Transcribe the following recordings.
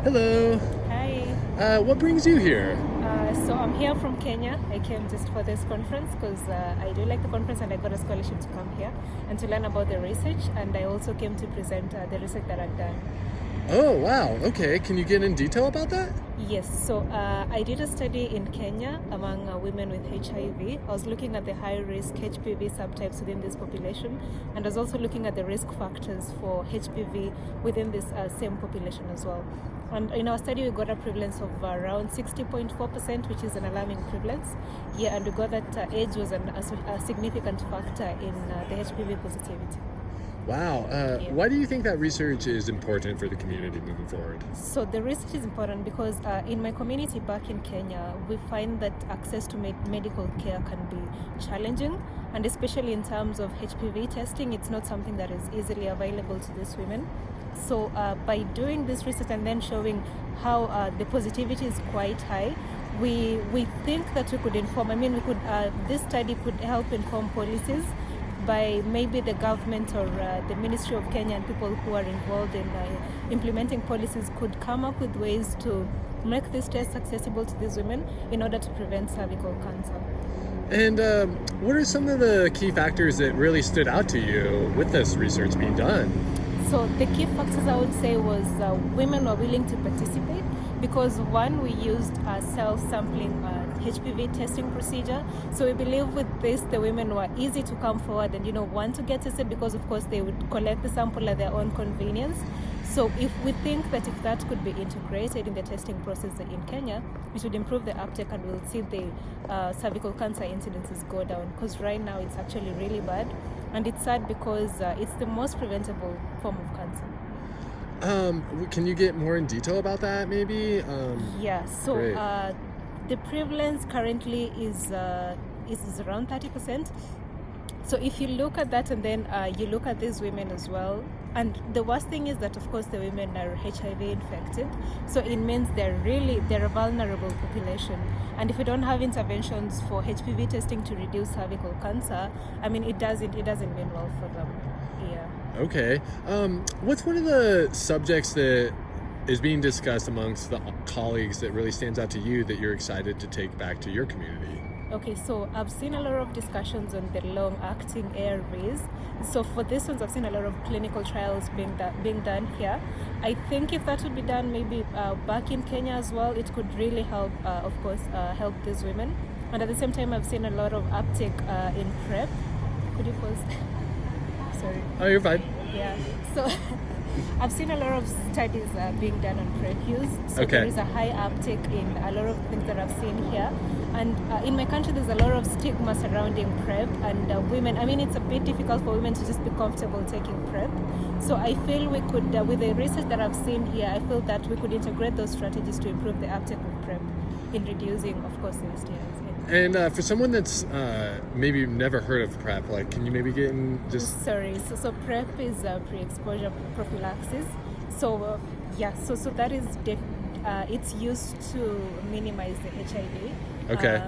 Hello. Hi. What brings you here? So I'm here from Kenya. I came just for this conference because I do like the conference and I got a scholarship to come here and to learn about the research. And I also came to present the research that I've done. Oh, wow. Okay. Can you get in detail about that? Yes, so I did a study in Kenya among women with HIV. I was looking at the high-risk HPV subtypes within this population, and I was also looking at the risk factors for HPV within this same population as well. And in our study, we got a prevalence of around 60.4%, which is an alarming prevalence. Yeah, and we got that age was a significant factor in the HPV positivity. Wow. Yeah. Why do you think that research is important for the community moving forward? So the research is important because in my community back in Kenya, we find that access to medical care can be challenging, and especially in terms of HPV testing, it's not something that is easily available to these women. So by doing this research and then showing how the positivity is quite high, we think that we could inform. This study could help inform policies by maybe the government or the Ministry of Kenya, and people who are involved in implementing policies could come up with ways to make this test accessible to these women in order to prevent cervical cancer. And what are some of the key factors that really stood out to you with this research being done? So the key factors I would say was women were willing to participate because one, we used a self-sampling HPV testing procedure. So we believe with this, the women were easy to come forward and, want to get tested because, of course, they would collect the sample at their own convenience. So if we think that if that could be integrated in the testing process in Kenya, it would improve the uptake and we'll see the cervical cancer incidences go down, because right now it's actually really bad. And it's sad because it's the most preventable form of cancer. Can you get more in detail about that, maybe? So the prevalence currently is around 30%. So if you look at that and then you look at these women as well, and the worst thing is that, of course, the women are HIV infected. So it means they're a vulnerable population. And if we don't have interventions for HPV testing to reduce cervical cancer, it doesn't mean well for them. Yeah. Okay. What's one of the subjects that is being discussed amongst the colleagues that really stands out to you that you're excited to take back to your community? Okay, so I've seen a lot of discussions on the long-acting ARVs. So for this ones, I've seen a lot of clinical trials being done here. I think if that would be done maybe back in Kenya as well, it could really help, help these women. And at the same time, I've seen a lot of uptake in PrEP. Could you pause? Sorry. Oh, you're fine. Yeah. So I've seen a lot of studies being done on PrEP use. So Okay. There is a high uptake in a lot of things that I've seen here. And in my country, there's a lot of stigma surrounding PrEP and women. It's a bit difficult for women to just be comfortable taking PrEP. So I feel we could, with the research that I've seen here, I feel that we could integrate those strategies to improve the uptake of PrEP in reducing, of course, the STIs. And for someone that's maybe never heard of PrEP, can you maybe get in just... Sorry, so PrEP is pre-exposure prophylaxis. So that is it's used to minimize the HIV. Okay.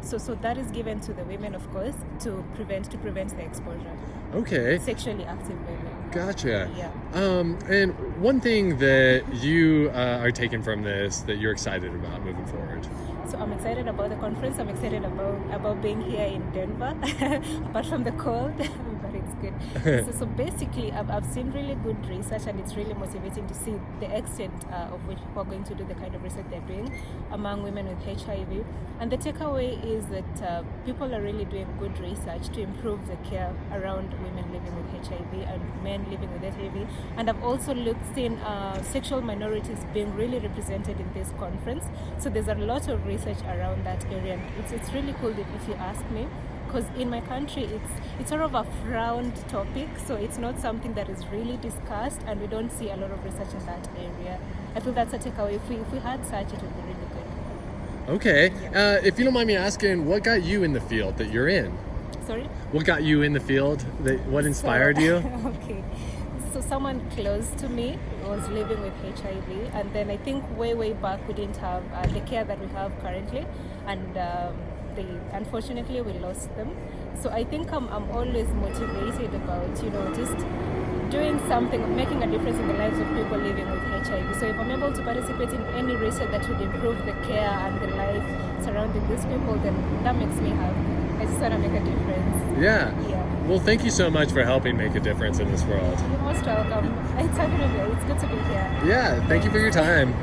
So that is given to the women, of course, to prevent the exposure. Okay. Sexually active women. Gotcha. Yeah. And one thing that you are taking from this that you're excited about moving forward? So I'm excited about the conference. I'm excited about being here in Denver, apart from the cold, but it's good. So basically, I've seen really good research, and it's really motivating to see the extent of which people are going to do the kind of research they're doing among women with HIV. And the takeaway is that people are really doing good research to improve the care around women living with HIV and men living with HIV. And I've also seen sexual minorities being really represented in this conference. So there's a lot of research around that area, and it's really cool if you ask me, because in my country it's sort of a frowned topic, so it's not something that is really discussed, and we don't see a lot of research in that area. I feel that's a takeaway. If we had such, it would be really good. Okay. Yeah. If you don't mind me asking, what got you in the field that you're in? Sorry? What got you in the field? What inspired you? Okay. So someone close to me was living with HIV, and then I think way back we didn't have the care that we have currently, and unfortunately we lost them. So I think I'm always motivated about just doing something, making a difference in the lives of people living with HIV. So if I'm able to participate in any research that would improve the care and the life surrounding these people, then that makes me happy. I just want to make a difference. Yeah. Yeah. Well, thank you so much for helping make a difference in this world. You're most welcome. It's good to be here. Yeah, thank you for your time.